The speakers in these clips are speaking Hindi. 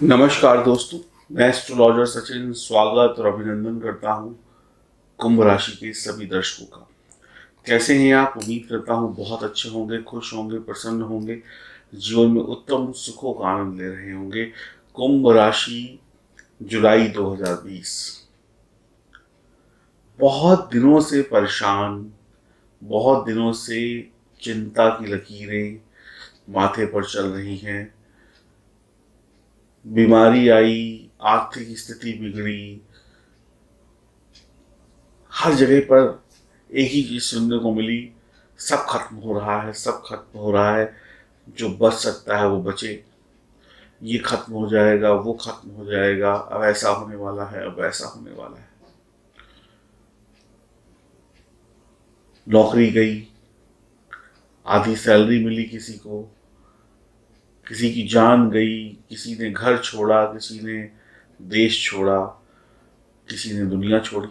नमस्कार दोस्तों, मैं एस्ट्रोलॉजर सचिन स्वागत और अभिनंदन करता हूं कुंभ राशि के सभी दर्शकों का। कैसे हैं आप? उम्मीद करता हूं बहुत अच्छे होंगे, खुश होंगे, प्रसन्न होंगे, जीवन में उत्तम सुखों का आनंद ले रहे होंगे। कुंभ राशि, जुलाई 2020। बहुत दिनों से परेशान, बहुत दिनों से चिंता की लकीरें माथे पर चल रही हैं। बीमारी आई, आर्थिक स्थिति बिगड़ी, हर जगह पर एक ही चीज सुनने को मिली, सब खत्म हो रहा है, सब खत्म हो रहा है, जो बच सकता है वो बचे, ये खत्म हो जाएगा, वो खत्म हो जाएगा, अब ऐसा होने वाला है, अब ऐसा होने वाला है। नौकरी गई, आधी सैलरी मिली किसी को, किसी की जान गई, किसी ने घर छोड़ा, किसी ने देश छोड़ा, किसी ने दुनिया छोड़ी।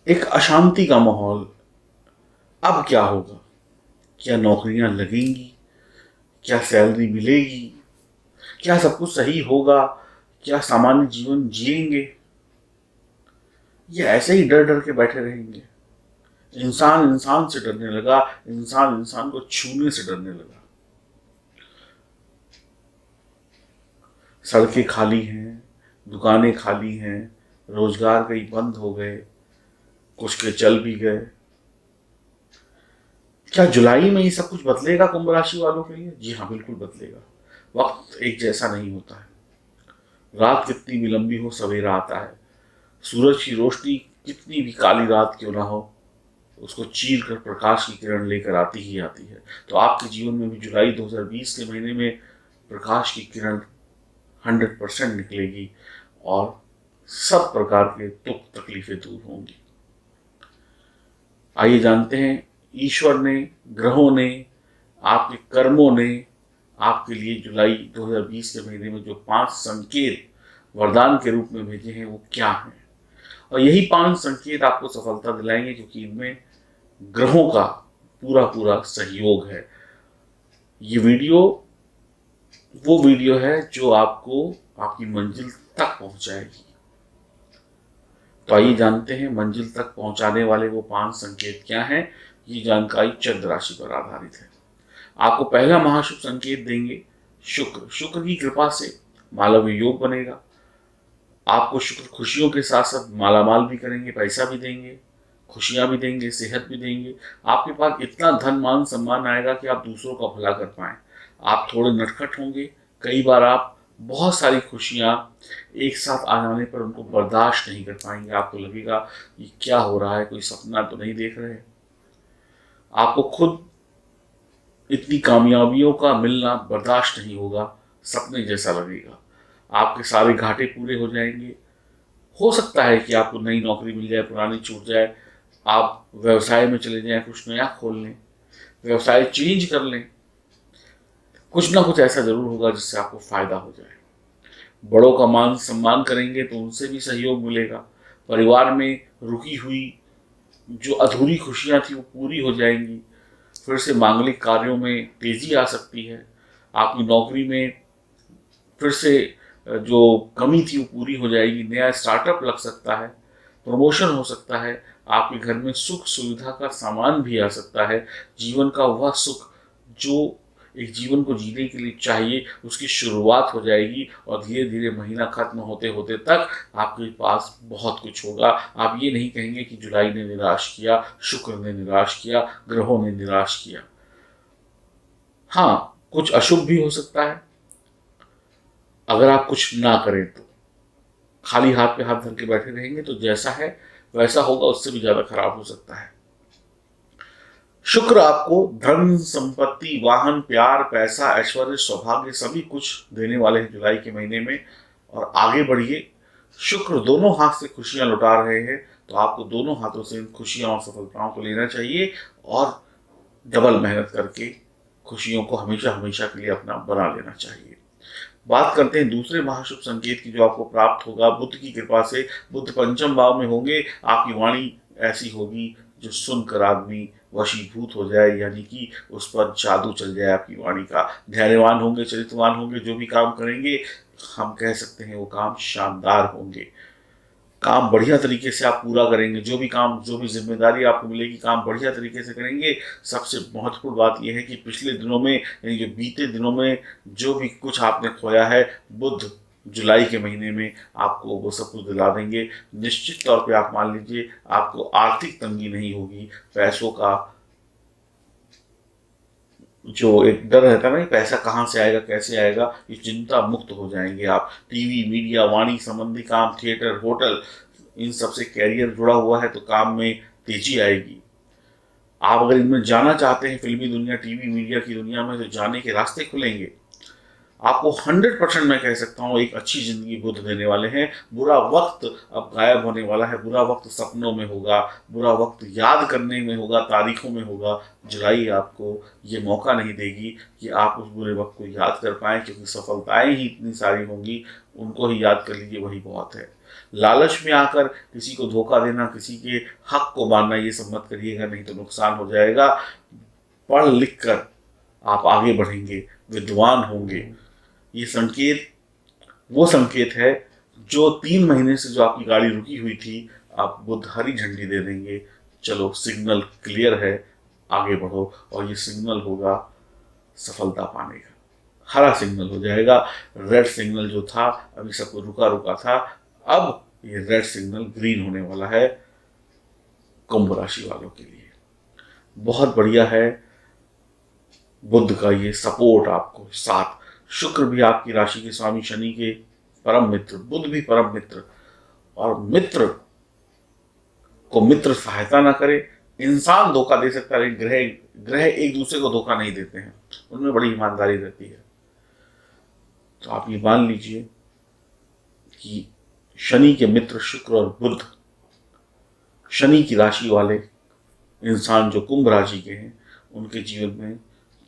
एक अशांति का माहौल। अब क्या होगा? क्या नौकरियां लगेंगी? क्या सैलरी मिलेगी? क्या सब कुछ सही होगा? क्या सामान्य जीवन जिएंगे? या ऐसे ही डर डर के बैठे रहेंगे? इंसान इंसान से डरने लगा, इंसान इंसान को छूने से डरने लगा। सड़कें खाली हैं, दुकानें खाली हैं, रोजगार कई बंद हो गए, कुछ के चल भी गए। क्या जुलाई में ये सब कुछ बदलेगा कुंभ राशि वालों के लिए? जी हाँ, बिल्कुल बदलेगा। वक्त एक जैसा नहीं होता है। रात कितनी भी लंबी हो, सवेरा आता है। सूरज की रोशनी कितनी भी काली रात क्यों ना हो, उसको चीर कर प्रकाश की किरण लेकर आती ही आती है। तो आपके जीवन में भी जुलाई 2020 के महीने में प्रकाश की किरण 100% निकलेगी और सब प्रकार के दुख तकलीफें दूर होंगी। आइए जानते हैं, ईश्वर ने, ग्रहों ने, आपके कर्मों ने आपके लिए जुलाई 2020 के महीने में जो 5 संकेत वरदान के रूप में भेजे हैं वो क्या हैं। और यही 5 संकेत आपको सफलता दिलाएंगे, क्योंकि इनमें ग्रहों का पूरा पूरा सहयोग है। ये वीडियो वो वीडियो है जो आपको आपकी मंजिल तक पहुंचाएगी। तो आइए जानते हैं मंजिल तक पहुंचाने वाले वो 5 संकेत क्या हैं। ये जानकारी चंद्र राशि पर आधारित है। आपको पहला महाशुभ संकेत देंगे शुक्र। शुक्र की कृपा से मालव्य योग बनेगा। आपको शुक्र खुशियों के साथ साथ मालामाल भी करेंगे, पैसा भी देंगे, खुशियां भी देंगे, सेहत भी देंगे। आपके पास इतना धन मान सम्मान आएगा कि आप दूसरों का भला कर पाए। आप थोड़े नटखट होंगे, कई बार आप बहुत सारी खुशियां एक साथ आ जाने पर उनको बर्दाश्त नहीं कर पाएंगे। आपको लगेगा कि क्या हो रहा है, कोई सपना तो नहीं देख रहे। आपको खुद इतनी कामयाबियों का मिलना बर्दाश्त नहीं होगा, सपने जैसा लगेगा। आपके सारे घाटे पूरे हो जाएंगे। हो सकता है कि आपको नई नौकरी मिल जाए, पुरानी छूट जाए, आप व्यवसाय में चले जाएं, कुछ नया खोल लें, व्यवसाय चेंज कर लें। कुछ ना कुछ ऐसा जरूर होगा जिससे आपको फायदा हो जाए। बड़ों का मान सम्मान करेंगे तो उनसे भी सहयोग मिलेगा। परिवार में रुकी हुई जो अधूरी खुशियां थी वो पूरी हो जाएंगी। फिर से मांगलिक कार्यों में तेजी आ सकती है। आपकी नौकरी में फिर से जो कमी थी वो पूरी हो जाएगी। नया स्टार्टअप लग सकता है, प्रमोशन हो सकता है, आपके घर में सुख सुविधा का सामान भी आ सकता है। जीवन का वह सुख जो एक जीवन को जीने के लिए चाहिए, उसकी शुरुआत हो जाएगी और धीरे धीरे महीना खत्म होते होते तक आपके पास बहुत कुछ होगा। आप ये नहीं कहेंगे कि जुलाई ने निराश किया, शुक्र ने निराश किया, ग्रहों ने निराश किया। हाँ, कुछ अशुभ भी हो सकता है अगर आप कुछ ना करें तो। खाली हाथ पे हाथ धर के बैठे रहेंगे तो जैसा है वैसा होगा, उससे भी ज्यादा खराब हो सकता है। शुक्र आपको धन, संपत्ति, वाहन, प्यार, पैसा, ऐश्वर्य, सौभाग्य सभी कुछ देने वाले हैं जुलाई के महीने में। और आगे बढ़िए, शुक्र दोनों हाथ से खुशियां लुटा रहे हैं, तो आपको दोनों हाथों से इन खुशियां और सफलताओं को लेना चाहिए और डबल मेहनत करके खुशियों को हमेशा हमेशा के लिए अपना बना लेना चाहिए। बात करते हैं दूसरे महाशुभ संकेत की जो आपको प्राप्त होगा बुध की कृपा से। बुध पंचम भाव में होंगे। आपकी वाणी ऐसी होगी जो सुनकर आदमी वशीभूत हो जाए, यानी कि उस पर जादू चल जाए आपकी वाणी का। धैर्यवान होंगे, चरित्रवान होंगे, जो भी काम करेंगे हम कह सकते हैं वो काम शानदार होंगे। काम बढ़िया तरीके से आप पूरा करेंगे, जो भी काम, जो भी जिम्मेदारी आपको मिलेगी, काम बढ़िया तरीके से करेंगे। सबसे महत्वपूर्ण बात यह है कि पिछले दिनों में, यानी जो बीते दिनों में जो भी कुछ आपने खोया है, बुध जुलाई के महीने में आपको वो सब कुछ दिला देंगे। निश्चित तौर पे आप मान लीजिए आपको आर्थिक तंगी नहीं होगी। पैसों का जो एक डर रहता है ना कि पैसा कहाँ से आएगा, कैसे आएगा, ये चिंता मुक्त हो जाएंगे आप। टीवी, मीडिया, वाणी संबंधी काम, थिएटर, होटल, इन सब से कैरियर जुड़ा हुआ है तो काम में तेजी आएगी। आप अगर इनमें जाना चाहते हैं, फिल्मी दुनिया, टीवी, मीडिया की दुनिया में, तो जाने के रास्ते खुलेंगे आपको। 100% मैं कह सकता हूँ एक अच्छी जिंदगी बुध देने वाले हैं। बुरा वक्त अब गायब होने वाला है। बुरा वक्त सपनों में होगा, बुरा वक्त याद करने में होगा, तारीखों में होगा। जुलाई आपको ये मौका नहीं देगी कि आप उस बुरे वक्त को याद कर पाएं, क्योंकि सफलताएं ही इतनी सारी होंगी, उनको ही याद कर लीजिए, वही बहुत है। लालच में आकर किसी को धोखा देना, किसी के हक को मानना, ये सब मत करिएगा, नहीं तो नुकसान हो जाएगा। पढ़ लिख कर आप आगे बढ़ेंगे, विद्वान होंगे। ये संकेत वो संकेत है जो 3 महीने से जो आपकी गाड़ी रुकी हुई थी, आप बुध हरी झंडी दे देंगे, चलो सिग्नल क्लियर है, आगे बढ़ो। और ये सिग्नल होगा सफलता पाने का, हरा सिग्नल हो जाएगा। रेड सिग्नल जो था अभी सब रुका रुका था, अब ये रेड सिग्नल ग्रीन होने वाला है कुंभ राशि वालों के लिए। बहुत बढ़िया है बुध का ये सपोर्ट आपको साथ। शुक्र भी आपकी राशि के स्वामी, शनि के परम मित्र, बुध भी परम मित्र। और मित्र को मित्र सहायता ना करे। इंसान धोखा दे सकता है, ग्रह ग्रह एक दूसरे को धोखा नहीं देते हैं, उनमें बड़ी ईमानदारी रहती है। तो आप ये मान लीजिए कि शनि के मित्र शुक्र और बुध, शनि की राशि वाले इंसान जो कुंभ राशि के हैं, उनके जीवन में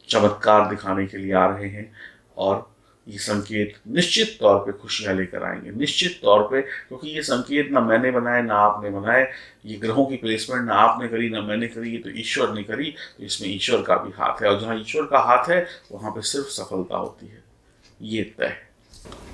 चमत्कार दिखाने के लिए आ रहे हैं। और ये संकेत निश्चित तौर पे खुशियां लेकर आएंगे, निश्चित तौर पे। क्योंकि ये संकेत ना मैंने बनाए ना आपने बनाए, ये ग्रहों की प्लेसमेंट ना आपने करी ना मैंने करी, ये तो ईश्वर ने करी। तो इसमें ईश्वर का भी हाथ है, और जहाँ ईश्वर का हाथ है वहां पे सिर्फ सफलता होती है, ये तय है।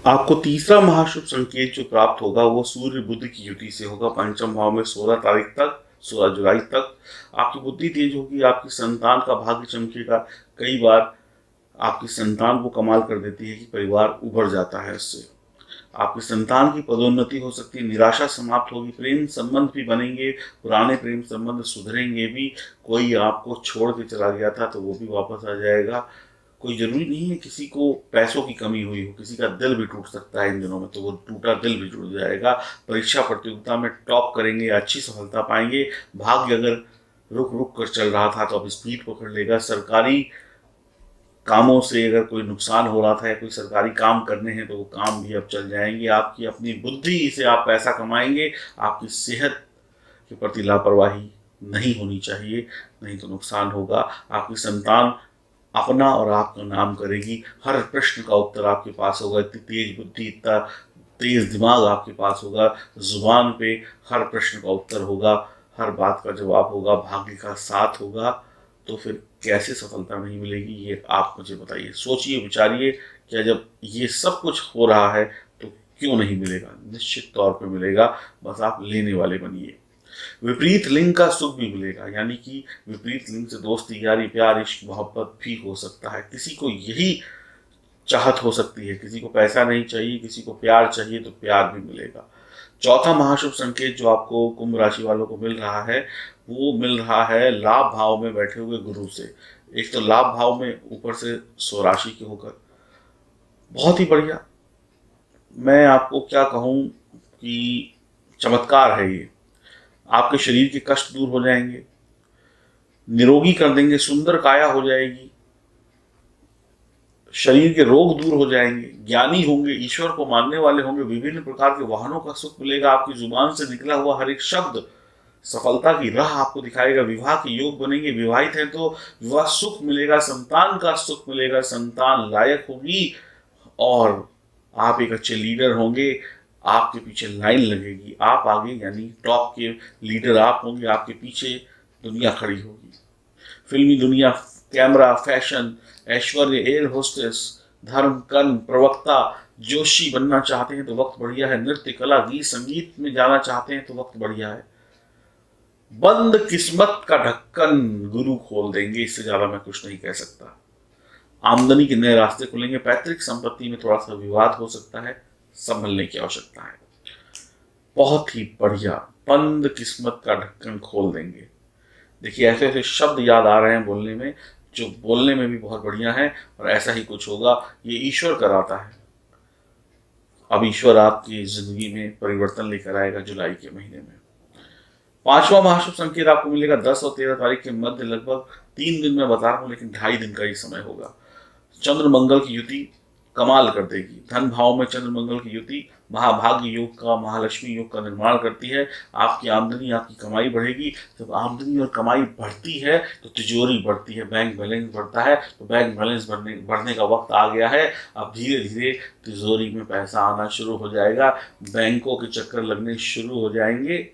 आपको तीसरा महाशुभ संकेत जो प्राप्त होगा वो सूर्य बुध की युति से होगा। पंचम भाव में 16 तारीख तक, 16 जुलाई तक आपकी बुद्धि तेज होगी, आपकी संतान का भाग्य चमकेगा। कई बार आपकी संतान वो कमाल कर देती है कि परिवार उभर जाता है उससे। आपकी संतान की पदोन्नति हो सकती है, निराशा समाप्त होगी, प्रेम संबंध भी बनेंगे, पुराने प्रेम संबंध सुधरेंगे भी। कोई आपको छोड़ के चला गया था तो वो भी वापस आ जाएगा। कोई जरूरी नहीं है किसी को पैसों की कमी हुई हो, किसी का दिल भी टूट सकता है इन दिनों में, तो वो टूटा दिल भी जुड़ जाएगा। परीक्षा प्रतियोगिता में टॉप करेंगे, अच्छी सफलता पाएंगे। भाग्य अगर रुक रुक कर चल रहा था तो अब स्पीड पकड़ लेगा। सरकारी कामों से अगर कोई नुकसान हो रहा था या कोई सरकारी काम करने हैं तो वो काम भी अब चल जाएंगे। आपकी अपनी बुद्धि से आप पैसा कमाएंगे। आपकी सेहत के प्रति लापरवाही नहीं होनी चाहिए, नहीं तो नुकसान होगा। आपकी संतान अपना और आपका नाम करेगी, हर प्रश्न का उत्तर आपके पास होगा। इतनी तेज बुद्धि, इतना तेज दिमाग आपके पास होगा, जुबान पे हर प्रश्न का उत्तर होगा, हर बात का जवाब होगा, भाग्य का साथ होगा। तो फिर कैसे सफलता नहीं मिलेगी, ये आप मुझे बताइए। सोचिए, विचारिए, क्या जब ये सब कुछ हो रहा है तो क्यों नहीं मिलेगा? निश्चित तौर पे मिलेगा, बस आप लेने वाले बनिए। विपरीत लिंग का सुख भी मिलेगा, यानी कि विपरीत लिंग से दोस्ती, यारी, प्यार, इश्क, मोहब्बत भी हो सकता है। किसी को यही चाहत हो सकती है, किसी को पैसा नहीं चाहिए, किसी को प्यार चाहिए, तो प्यार भी मिलेगा। चौथा महाशुभ संकेत जो आपको कुंभ राशि वालों को मिल रहा है वो मिल रहा है लाभ भाव में बैठे हुए गुरु से। एक तो लाभ भाव में, ऊपर से स्वराशि के होकर, बहुत ही बढ़िया। मैं आपको क्या कहूँ कि चमत्कार है ये। आपके शरीर के कष्ट दूर हो जाएंगे, निरोगी कर देंगे, सुंदर काया हो जाएगी, शरीर के रोग दूर हो जाएंगे, ज्ञानी होंगे, ईश्वर को मानने वाले होंगे, विभिन्न प्रकार के वाहनों का सुख मिलेगा। आपकी जुबान से निकला हुआ हर एक शब्द सफलता की राह आपको दिखाएगा। विवाह के योग बनेंगे, विवाहित हैं तो विवाह सुख मिलेगा, संतान का सुख मिलेगा, संतान लायक होगी, और आप एक अच्छे लीडर होंगे। आपके पीछे लाइन लगेगी, आप आगे, यानी टॉप के लीडर आप होंगे, आपके पीछे दुनिया खड़ी होगी। फिल्मी दुनिया, कैमरा, फैशन, ऐश्वर्य, एयर होस्टेस, धर्म, कर्म, प्रवक्ता, जोशी बनना चाहते हैं तो वक्त बढ़िया है। नृत्य, कला, गीत, संगीत में जाना चाहते हैं तो वक्त बढ़िया है। बंद किस्मत का ढक्कन गुरु खोल देंगे, इससे ज्यादा मैं कुछ नहीं कह सकता। आमदनी के नए रास्ते खुलेंगे। पैतृक संपत्ति में थोड़ा सा विवाद हो सकता है, संभलने की आवश्यकता है। बहुत ही बढ़िया, बंद किस्मत का ढक्कन खोल देंगे। देखिए ऐसे ऐसे शब्द याद आ रहे हैं बोलने में, जो बोलने में भी बहुत बढ़िया है, और ऐसा ही कुछ होगा। ये ईश्वर कराता है। अब ईश्वर आपकी जिंदगी में परिवर्तन लेकर आएगा जुलाई के महीने में। पांचवा महाशुभ संकेत आपको मिलेगा 10 और 13 तारीख के मध्य, लगभग 3 दिन में बता रहा हूं, लेकिन 2.5 दिन का ही समय होगा। चंद्र मंगल की युति कमाल कर देगी। धन भाव में चंद्र मंगल की युति महाभाग्य योग का, महालक्ष्मी योग का निर्माण करती है। आपकी आमदनी, आपकी कमाई बढ़ेगी। जब आमदनी और कमाई बढ़ती है तो तिजोरी बढ़ती है, बैंक बैलेंस बढ़ता है। तो बैंक बैलेंस बढ़ने का वक्त आ गया है। अब धीरे धीरे तिजोरी में पैसा आना शुरू हो जाएगा, बैंकों के चक्कर लगने शुरू हो जाएंगे।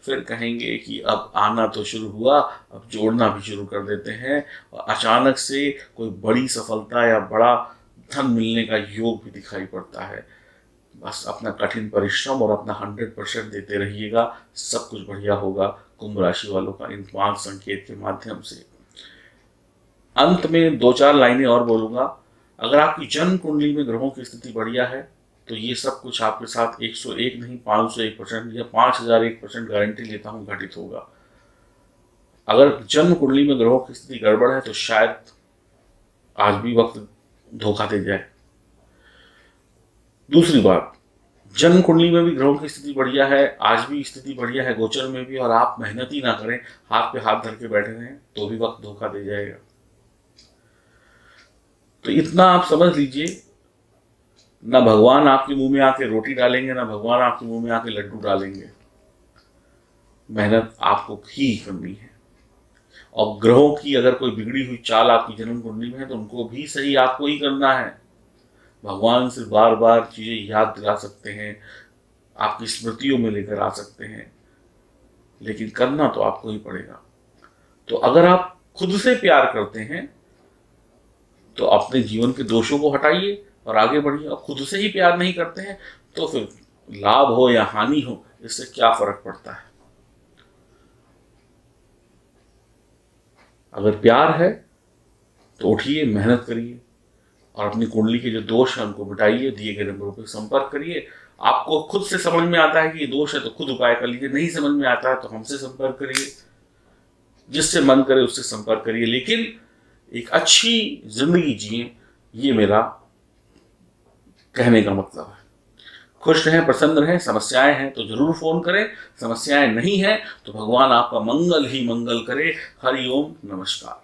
फिर कहेंगे कि अब आना तो शुरू हुआ, अब जोड़ना भी शुरू कर देते हैं। और अचानक से कोई बड़ी सफलता या बड़ा धन मिलने का योग भी दिखाई पड़ता है। बस अपना कठिन परिश्रम और अपना 100% देते रहिएगा, सब कुछ बढ़िया होगा कुंभ राशि वालों का इन 5 संकेत के माध्यम से। अंत में 2-4 लाइनें और बोलूंगा। अगर आपकी जन्म कुंडली में ग्रहों की स्थिति बढ़िया है तो ये सब कुछ आपके साथ 101 नहीं 501% या 5001% गारंटी लेता हूं घटित होगा। अगर जन्म कुंडली में ग्रहों की स्थिति गड़बड़ है तो शायद आज भी वक्त धोखा दे जाए। दूसरी बात, जन्म कुंडली में भी ग्रहों की स्थिति बढ़िया है, आज भी स्थिति बढ़िया है, गोचर में भी, और आप मेहनत ही ना करें, हाथ पे हाथ धर के बैठे रहें, तो भी वक्त धोखा दे जाएगा। तो इतना आप समझ लीजिए, ना भगवान आपके मुंह में आके रोटी डालेंगे, ना भगवान आपके मुंह में आके लड्डू डालेंगे। मेहनत आपको ही करनी है। और ग्रहों की अगर कोई बिगड़ी हुई चाल आपकी जन्म कुंडली में है तो उनको भी सही आपको ही करना है। भगवान से बार बार चीजें याद दिला सकते हैं, आपकी स्मृतियों में लेकर आ सकते हैं, लेकिन करना तो आपको ही पड़ेगा। तो अगर आप खुद से प्यार करते हैं तो अपने जीवन के दोषों को हटाइए और आगे बढ़िए। और खुद से ही प्यार नहीं करते हैं तो फिर लाभ हो या हानि हो, इससे क्या फर्क पड़ता है। अगर प्यार है तो उठिए, मेहनत करिए और अपनी कुंडली के जो दोष हैं उनको मिटाइए। दिए गए नंबरों पर संपर्क करिए। आपको खुद से समझ में आता है कि ये दोष है तो खुद उपाय कर लीजिए, नहीं समझ में आता है तो हमसे संपर्क करिए। जिससे मन करे उससे संपर्क करिए, लेकिन एक अच्छी जिंदगी जिए, ये मेरा कहने का मतलब है। खुश रहें, प्रसन्न रहें। समस्याएं हैं तो जरूर फोन करें, समस्याएं नहीं हैं तो भगवान आपका मंगल ही मंगल करे। हरि ओम, नमस्कार।